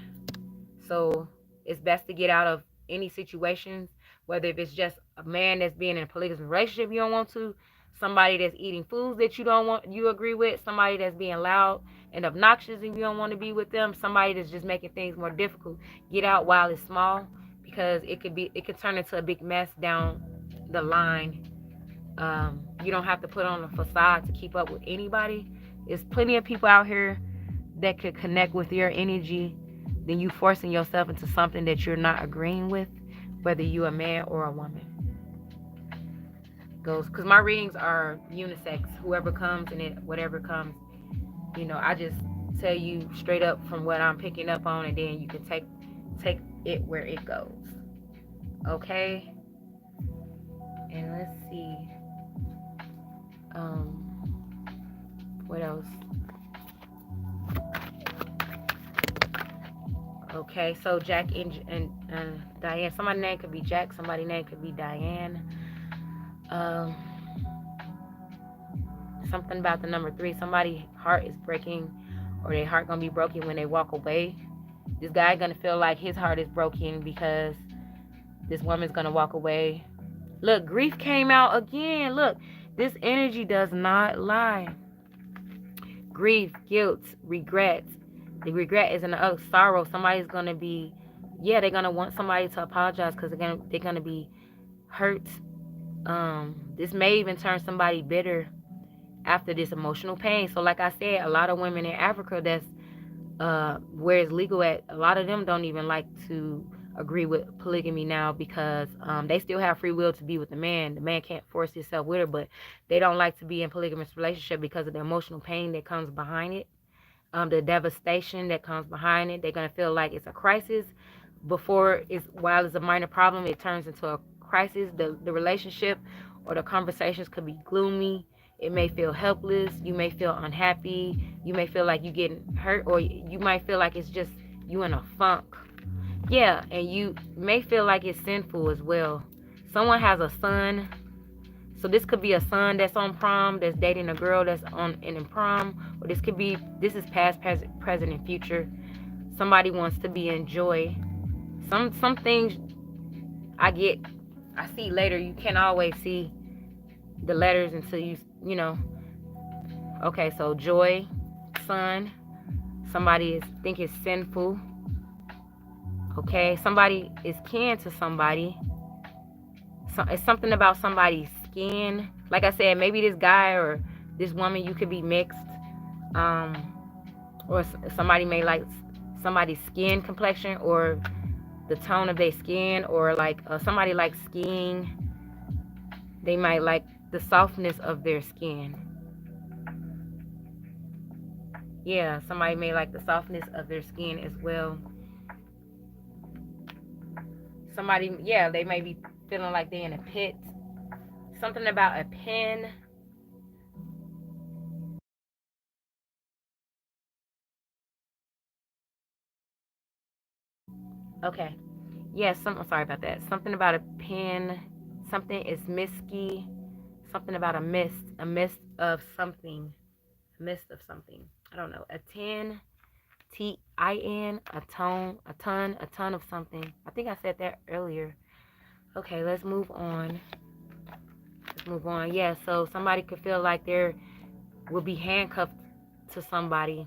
Speaker 1: So it's best to get out of any situations, whether if it's just a man that's being in a polygamous relationship you don't want to, somebody that's eating foods that you agree with, somebody that's being loud and obnoxious and you don't want to be with them, somebody that's just making things more difficult. Get out while it's small, because it could turn into a big mess down the line. You don't have to put on a facade to keep up with anybody. There's plenty of people out here that could connect with your energy than you forcing yourself into something that you're not agreeing with, whether you're a man or a woman. Goes, because my readings are unisex. Whoever comes and whatever comes, I just tell you straight up from what I'm picking up on, and then you can take it where it goes. Okay? And let's see. What else? Okay, so Jack and Diane. Somebody's name could be Jack. Somebody's name could be Diane. Something about the number 3. Somebody's heart is breaking, or their heart gonna be broken when they walk away. This guy gonna feel like his heart is broken because this woman's gonna walk away. Look, grief came out again. Look, this energy does not lie. Grief, guilt, regret. The regret is another sorrow. Somebody's going to be yeah, they're gonna want somebody to apologize because they're gonna be hurt. This may even turn somebody bitter after this emotional pain. So like I said, a lot of women in Africa that's where it's legal at, a lot of them don't even like to agree with polygamy now because they still have free will to be with the man. The man can't force himself with her, but they don't like to be in polygamous relationship because of the emotional pain that comes behind it, the devastation that comes behind it. They're gonna feel like it's a crisis before it's while it's a minor problem, it turns into a crisis. The relationship or the conversations could be gloomy. It may feel helpless. You may feel unhappy. You may feel like you're getting hurt, or you might feel like it's just you in a funk. Yeah, and you may feel like it's sinful as well. Someone has a son, so this could be a son that's on prom, that's dating a girl that's on in prom, or this is past, present, and future. Somebody wants to be in joy. Some things I see later. You can't always see the letters until you know. Okay, so joy, son. Somebody think it's sinful. Okay, somebody is kin to somebody. So it's something about somebody's skin. Like I said, maybe this guy or this woman, you could be mixed. Or somebody may like somebody's skin complexion or the tone of their skin, or like somebody likes skiing. They might like the softness of their skin. Yeah, somebody may like the softness of their skin as well. Somebody, yeah, they may be feeling like they're in a pit. Something about a pen. Okay. Yes, I'm sorry about that. Something about a pen. Something is misty. Something about a mist of something. A mist of something. I don't know. A tin. TIN, a ton of something. I think I said that earlier. Okay, let's move on. Yeah, so somebody could feel like they will be handcuffed to somebody,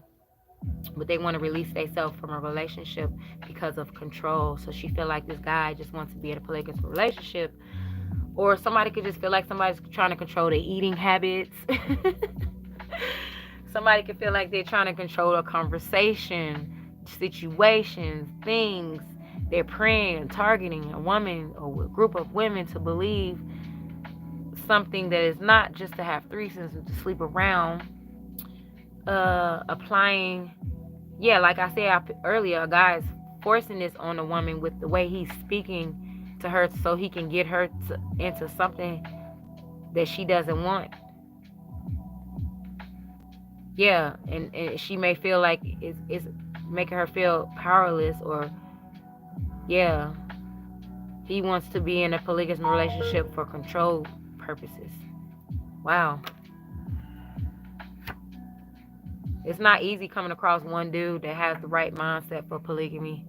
Speaker 1: but they want to release themselves from a relationship because of control. So she feel like this guy just wants to be in a polygamous relationship, or somebody could just feel like somebody's trying to control their eating habits. Somebody could feel like they're trying to control a conversation, situations, things. They're praying, targeting a woman or a group of women to believe something that is not just to have threesomes and to sleep around. Applying, yeah, like I said earlier, a guy is forcing this on a woman with the way he's speaking to her so he can get her into something that she doesn't want. Yeah, and she may feel like it's making her feel powerless, or yeah, he wants to be in a polygamous relationship for control purposes. Wow. It's not easy coming across one dude that has the right mindset for polygamy.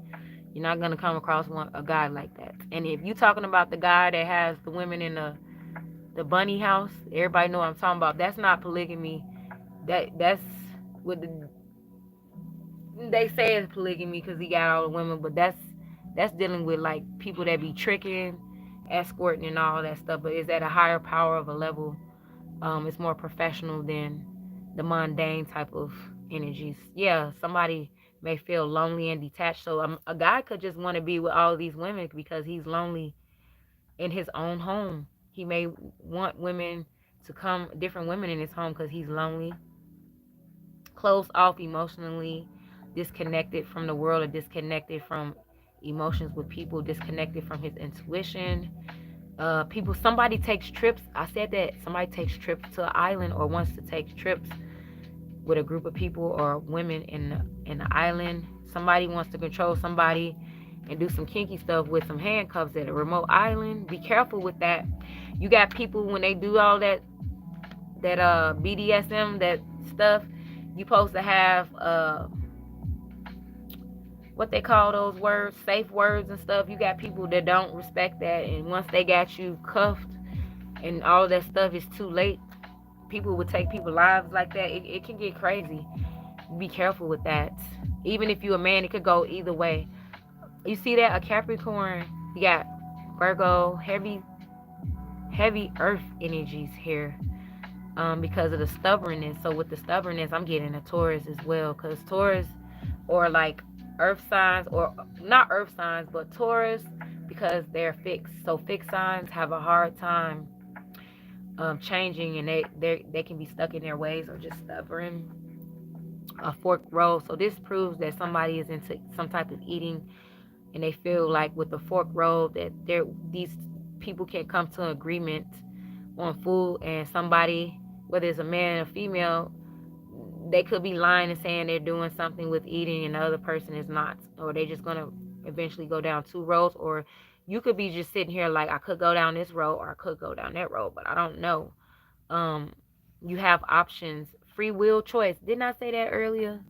Speaker 1: You're not gonna come across a guy like that. And if you're talking about the guy that has the women in the bunny house, everybody know what I'm talking about. That's not polygamy. That's what they say is polygamy because he got all the women, but that's dealing with like people that be tricking, escorting, and all that stuff. But it's at a higher power of a level. It's more professional than the mundane type of energies. Yeah, somebody may feel lonely and detached. So a guy could just want to be with all these women because he's lonely in his own home. He may want women to come, different women in his home because he's lonely, closed off emotionally, disconnected from the world, or disconnected from emotions with people, disconnected from his intuition. Somebody takes trips. I said that somebody takes trips to an island or wants to take trips with a group of people or women in the island. Somebody wants to control somebody and do some kinky stuff with some handcuffs at a remote island. Be careful with that. You got people when they do all that BDSM, that stuff, you supposed to have what they call those words, safe words and stuff. You got people that don't respect that, and once they got you cuffed and all that stuff, it's too late. People would take people's lives like that. It can get crazy. Be careful with that. Even if you're a man, it could go either way. You see that? A Capricorn. You got Virgo, heavy earth energies here. Because of the stubbornness. So with the stubbornness, I'm getting a Taurus as well. Because Taurus, or like earth signs, or not earth signs, but Taurus, because they're fixed. So fixed signs have a hard time changing, and they can be stuck in their ways or just stubborn. A forked road. So this proves that somebody is into some type of eating, and they feel like with the forked road that these people can't come to an agreement on food, and somebody, whether it's a man or female, they could be lying and saying they're doing something with eating and the other person is not, or they just gonna eventually go down two roads. Or you could be just sitting here like, I could go down this road or I could go down that road, but I don't know. You have options, free will choice. Didn't I say that earlier?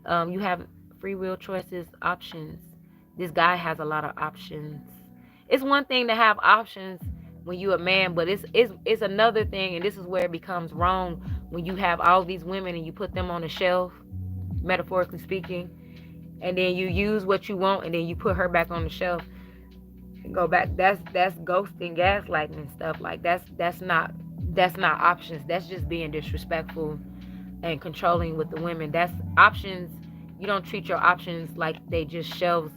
Speaker 1: You have free will choices, options. This guy has a lot of options. It's one thing to have options when you a man, but it's another thing, and this is where it becomes wrong, when you have all these women and you put them on the shelf, metaphorically speaking, and then you use what you want and then you put her back on the shelf and go back. That's ghosting, gaslighting and stuff. Like that's not options. That's just being disrespectful and controlling with the women. That's options. You don't treat your options like they just shelves,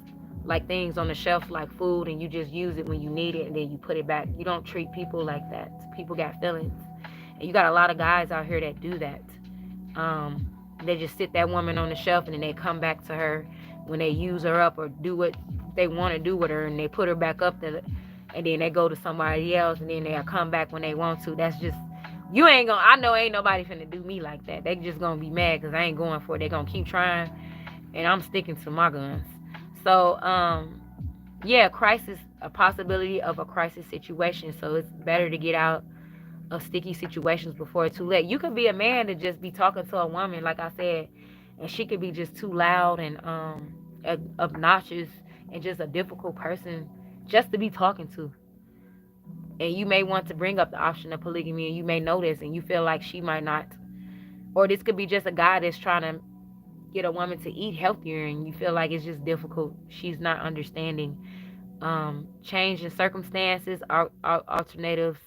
Speaker 1: like things on the shelf, like food, and you just use it when you need it and then you put it back. You don't treat people like that. People got feelings, and you got a lot of guys out here that do that. They just sit that woman on the shelf and then they come back to her when they use her up or do what they want to do with her, and they put her back up there, and then they go to somebody else, and then they'll come back when they want to. That's just, you ain't gonna, I know ain't nobody finna do me like that. They just gonna be mad because I ain't going for it. They gonna keep trying, and I'm sticking to my guns. So yeah, crisis, a possibility of a crisis situation. So it's better to get out of sticky situations before it's too late. You could be a man to just be talking to a woman, like I said, and she could be just too loud and obnoxious and just a difficult person just to be talking to. And you may want to bring up the option of polygamy, and you may know this, and you feel like she might not. Or this could be just a guy that's trying to get a woman to eat healthier, and you feel like it's just difficult. She's not understanding. Change in circumstances, alternatives,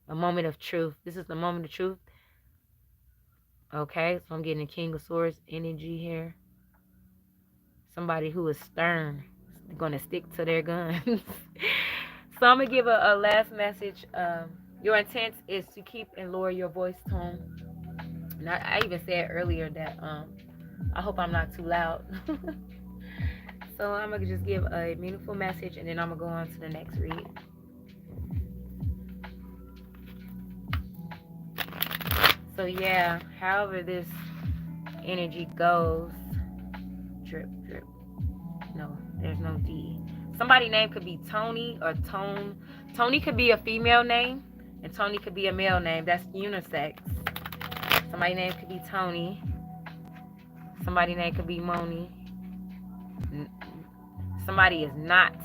Speaker 1: a moment of truth. This is the moment of truth. Okay, so I'm getting a King of Swords energy here. Somebody who is stern, going to stick to their guns. So I'm going to give a last message. Your intent is to keep and lower your voice tone. And I even said earlier that I hope I'm not too loud. So I'm going to just give a meaningful message, and then I'm going to go on to the next read. So yeah, however this energy goes, drip, drip. No, there's no D. Somebody's name could be Tony or Tone. Tony could be a female name, and Tony could be a male name. That's unisex. Somebody's name could be Tony. Somebody's name could be Moni. Somebody is not,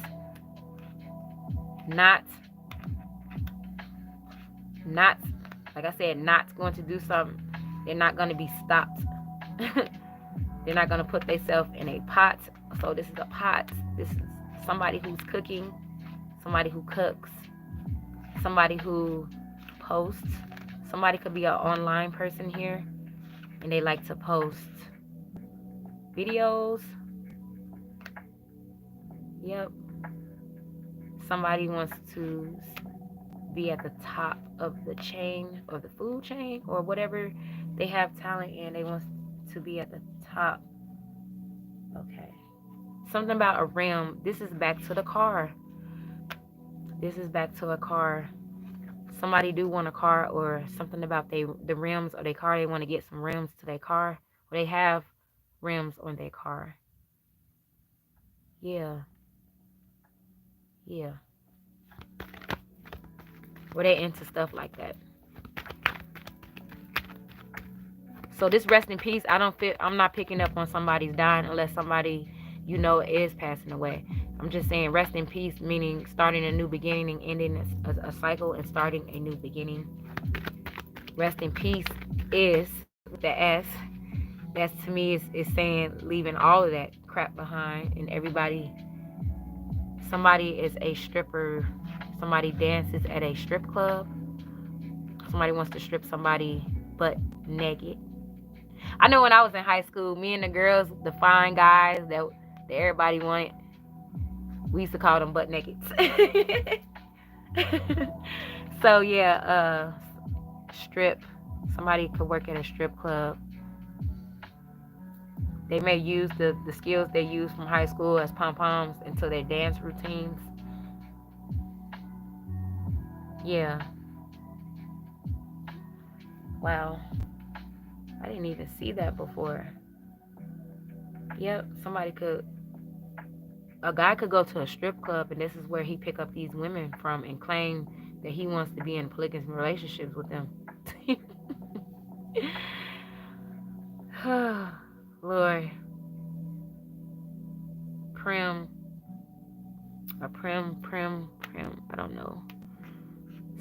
Speaker 1: like I said, not going to do something. They're not going to be stopped. They're not going to put themselves in a pot. So this is a pot. This is somebody who's cooking, somebody who cooks, somebody who posts. Somebody could be an online person here, and they like to post videos. Yep. Somebody wants to be at the top of the chain, or the food chain, or whatever they have talent in. They want to be at the top. Okay. Something about a rim. This is back to the car. This is back to a car. Somebody do want a car, or something about the rims or their car. They want to get some rims to their car. Or they have rims on their car. Yeah. Yeah. Or they into stuff like that. So this rest in peace, I'm not picking up on somebody's dying unless somebody you know is passing away. I'm just saying rest in peace, meaning starting a new beginning and ending a cycle and starting a new beginning. Rest in peace is with the S. That's to me is saying leaving all of that crap behind, and somebody is a stripper, somebody dances at a strip club, somebody wants to strip somebody butt naked. I know when I was in high school, me and the girls, the fine guys that everybody wanted, we used to call them butt nakeds. So yeah, strip. Somebody could work at a strip club. They may use the skills they use from high school as pom-poms into their dance routines. Yeah. Wow. I didn't even see that before. Yep, a guy could go to a strip club, and this is where he pick up these women from and claim that he wants to be in polygamous relationships with them. Lord. Prim. I don't know.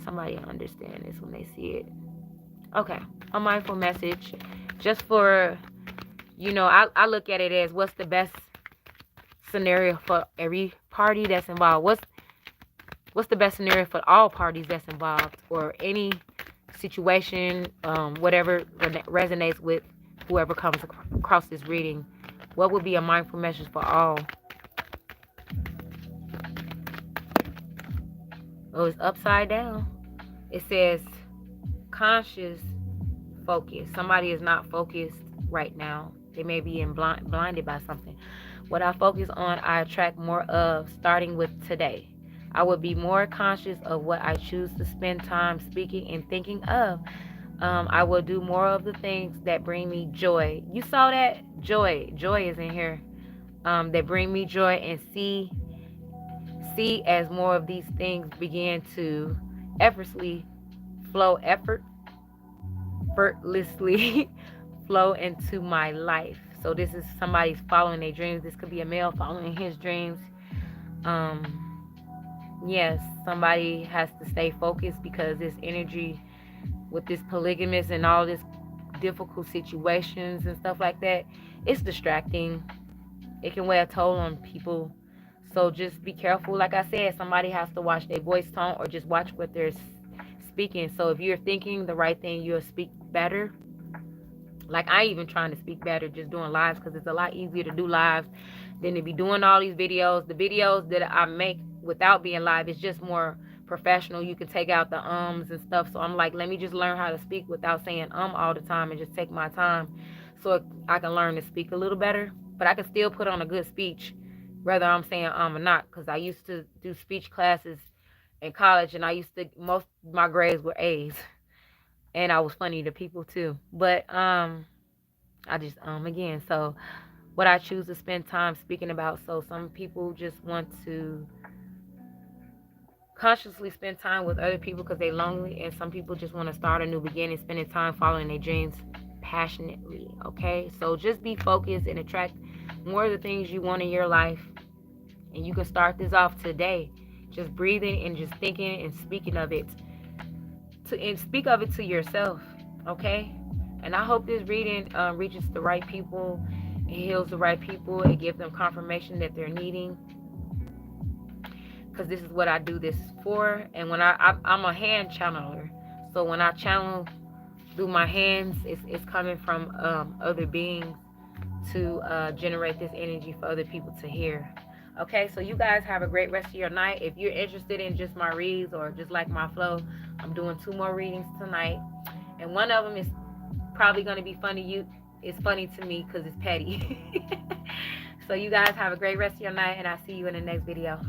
Speaker 1: Somebody will understand this when they see it. Okay. A mindful message. Just for, I look at it as what's the best scenario for every party that's involved. What's the best scenario for all parties that's involved, or any situation, whatever resonates with whoever comes across this reading. What would be a mindful message for all? Oh, it's upside down. It says conscious focus. Somebody is not focused right now. They may be blinded by something. What I focus on, I attract more of, starting with today. I will be more conscious of what I choose to spend time speaking and thinking of. I will do more of the things that bring me joy. You saw that? Joy is in here. That bring me joy, and see as more of these things begin to effortlessly flow into my life. So this is somebody's following their dreams. This could be a male following his dreams. Yes, somebody has to stay focused, because this energy with this polygamous and all this difficult situations and stuff like that, it's distracting. It can weigh a toll on people. So just be careful. Like I said, somebody has to watch their voice tone, or just watch what they're speaking. So if you're thinking the right thing, you'll speak better. Like I even trying to speak better just doing lives, because it's a lot easier to do lives than to be doing all these videos. The videos that I make without being live is just more professional. You can take out the ums and stuff. So I'm like, let me just learn how to speak without saying all the time, and just take my time so I can learn to speak a little better. But I can still put on a good speech, whether I'm saying or not, because I used to do speech classes in college, and most of my grades were A's, and I was funny to people too. But I just again. So what I choose to spend time speaking about. So some people just want to consciously spend time with other people because they're lonely, and some people just want to start a new beginning, spending time following their dreams passionately. Okay, so just be focused and attract more of the things you want in your life, and you can start this off today, just breathing and just thinking and speaking of it, and speak of it to yourself. Okay, and I hope this reading reaches the right people, it heals the right people, it gives them confirmation that they're needing, because this is what I do this for. And when I'm a hand channeler, so when I channel through my hands, it's coming from other beings to generate this energy for other people to hear. Okay, so you guys have a great rest of your night. If you're interested in just my reads or just like my flow, I'm doing 2 more readings tonight, and one of them is probably going to be funny. It's funny to me because it's petty. So you guys have a great rest of your night, and I'll see you in the next video.